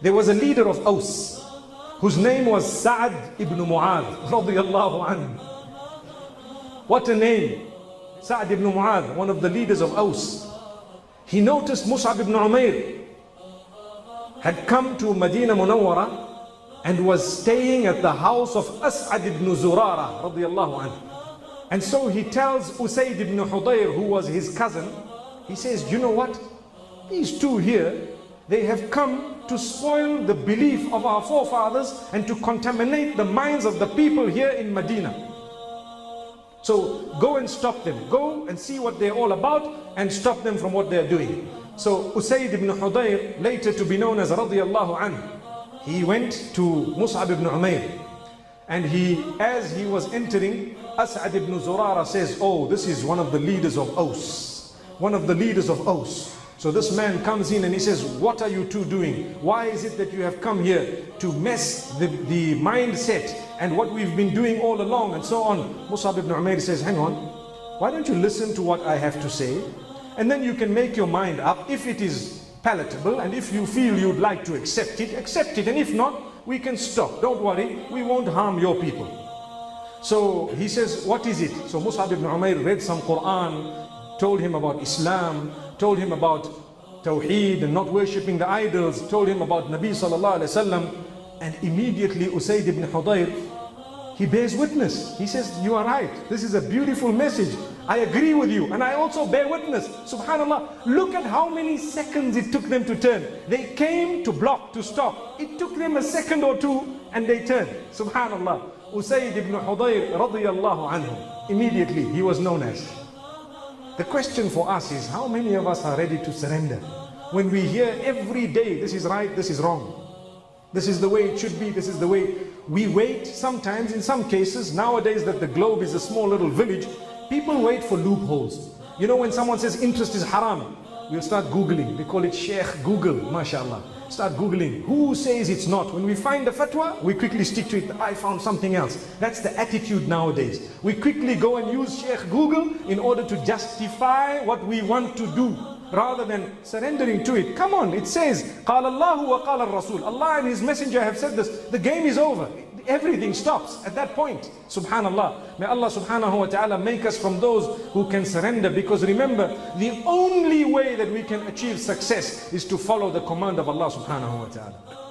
There was a leader of Aus whose name was Sa'ad ibn Mu'adh radiyallahu anhu. What a name! Sa'ad ibn Mu'adh, one of the leaders of Aus. He noticed Mus'ab ibn Umair had come to Medina Munawwara and was staying at the house of As'ad ibn Zurara radiyallahu anhu. And so he tells Usayd ibn Hudayr, who was his cousin, he says, you know what? These two here, they have come to spoil the belief of our forefathers and to contaminate the minds of the people here in Medina. So go and stop them. Go and see what they're all about and stop them from what they're doing. So Usayd ibn Hudayr, later to be known as radiyallahu anhu, he went to Mus'ab ibn Umair, and as he was entering, As'ad ibn Zurara says, oh, this is one of the leaders of Aus. One of the leaders of Aus. So this man comes in and he says, what are you two doing? Why is it that you have come here to mess the mindset and what we've been doing all along and so on? Mus'ab ibn Umair says, hang on, why don't you listen to what I have to say? And then you can make your mind up. If it is palatable and if you feel you'd like to accept it, accept it. And if not, we can stop. Don't worry, we won't harm your people. So he says, what is it? So Mus'ab ibn Umair read some Quran, told him about Islam, told him about Tawheed and not worshipping the idols, told him about Nabi sallallahu alaihi wasallam, and immediately Usayd ibn Hudayr, he bears witness. He says, you are right, this is a beautiful message. I agree with you and I also bear witness. Subhanallah, look at how many seconds it took them to turn. They came to block, to stop. It took them a second or two and they turned. Subhanallah. Usayd ibn Hudayr radiyallahu anhu, immediately he was known as. The question for us is, how many of us are ready to surrender? When we hear every day, this is right, this is wrong. This is the way it should be, this is the way. We wait sometimes, in some cases, nowadays that the globe is a small little village, people wait for loopholes. You know, when someone says interest is haram, we'll start Googling. They call it Sheikh Google, mashallah. Start Googling. Who says it's not? When we find a fatwa, we quickly stick to it. I found something else. That's the attitude nowadays. We quickly go and use Sheikh Google in order to justify what we want to do, rather than surrendering to it. Come on, it says, قَالَ اللَّهُ وَقَالَ الرَّسُولُ. Allah and His Messenger have said this. The game is over. Everything stops at that point. Subhanallah. May Allah subhanahu wa ta'ala make us from those who can surrender, because remember, the only way that we can achieve success is to follow the command of Allah subhanahu wa ta'ala.